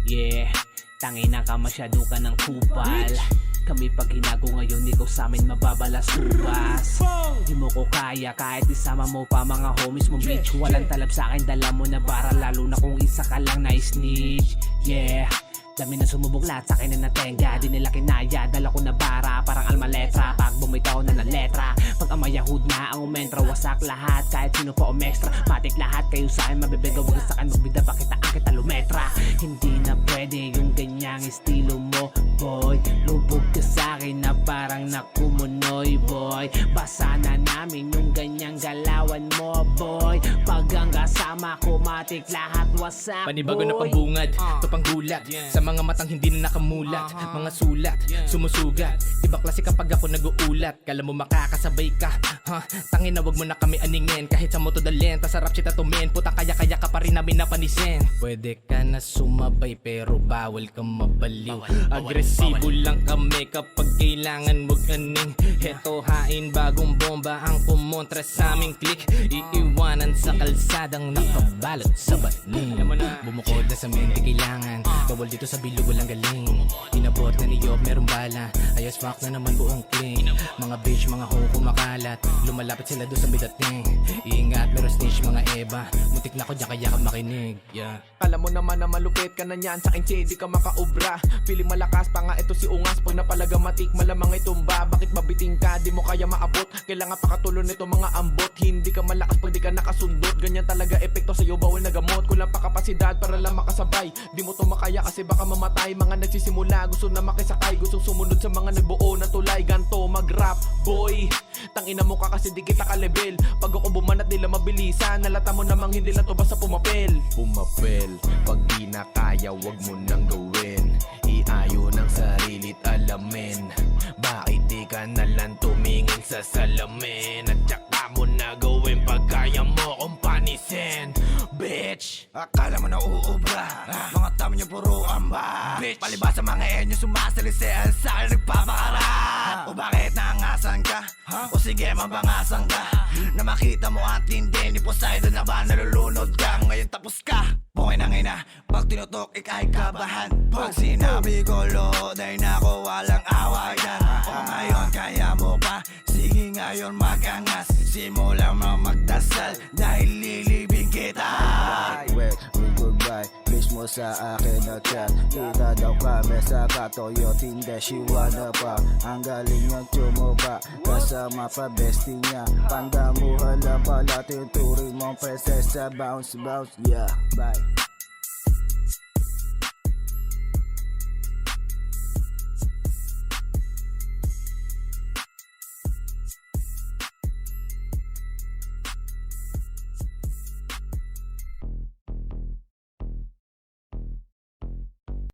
Yeah, tangina ka, masyado ka ng kupal. Kami pag hinago ngayon, ikaw sa amin mababalas ubas. Di mo ko kaya kahit isama mo pa mga homies mo bitch. Walang talab sa akin, dala mo na bara, lalo na kung isa ka lang na snitch. Yeah, dami na sumubok lahat sa akin na natenga. Di nila kinaya, dala ko na bara, parang alma letra. Pag bumitaw na ng letra, pag amayahud na ang umentra, wasak lahat, kahit sino pa umextra. Matik lahat, kayo sa akin mabibigaw, wag sa akin magbida, bakit ang kita lumetra. Hindi na pwede yung ganyang estilo mo, boy. Lubog ka sa akin na parang nakumunoy, boy. Basa na namin yung ganyang galawan mo, boy. Pag ang kasama ko, matik lahat wasak, Panibago boy. na pambungad, to panggulat. Sa mga matang hindi na nakamulat, mga sulat, sumusugat. Iba klase kapag ako nag-uulat. Kala mo makakasabay ka, ha? Tangin na wag mo na kami aningin. Kahit sa moto dalhin, tasarap siya tatumin. Putang kaya-kaya ka pa rin namin napanisin. Pwede ka na sumabay pero bawal kang mabaliw. Agresibo lang kami kapag kailangan wag aning. Heto hain bagong bomba ang kumontra sa aming click. Iiwanan sa kalsadang nakabalot sa baling. Bumukod na sa mente kailangan. Bawal dito sa bilog walang galing. Inabot na ni Yob merong bala. Ayos fuck na naman buong clean. Mga bitch mga ho kumakalat. Lumalapit sila doon sa bidating. Ingat meron snitch mga eba. Muntik na ko dyan kaya ka makinig. Yeah. Kala mo naman na malupit ka na niyan, sa akin di ka makaubra. Feeling malakas pa nga ito si Ungas, pag napalagamatik malamang itumba. Bakit mabiting ka, di mo kaya maabot? Kailangan pakatulon nito mga ambot. Hindi ka malakas pag di ka nakasundot. Ganyan talaga epekto sa'yo, bawal na gamot. Kulang pa kapasidad para lang makasabay. Di mo to makaya kasi baka mamatay. Mga nagsisimula, gusto na makisakay. Gustong sumunod sa mga nagbuo na tulay. Ganto mag-rap, boy. Tangina mo ka kasi di kita ka-level. Pag ako bumanat nila mabilisan, nalata mo namang hindi lang to basta pumapel. Pumapel, pag di na kaya wag mo nang gawin. Iayo ng sarilit alamin. Bakit di ka nalang tumingin sa salamin? At tsaka mo na gawin pag kaya mo kong panisin. Bitch, akala mo na uubra. Mga tamo niyo puro amba. Bitch, palibasa mga enyo sumasalisihan sa akin nagpapakara. O bakit nangasan ka? O sige mabangasan ka. Na makita mo at hindi ni Poseidon na ba nalulunod ka? Ngayon tapos ka. Bukay na ngayon na, pag tinutok ikay kabahan. Pag sinabi ko loday na ako walang away yan. O ngayon kaya mo pa, sige ngayon magangas. Simula mo magdasal dahil lilibing kita. Wait, goodbye, please mo sa akin na chat. Kita daw kami sa katoyot, hindi siwa na pa. Ang galing niyang tumuba, kasama pa bestie niya. Pandamuhan lang pala, tinuturing mong prinsesa. Bounce, bounce, yeah, bye.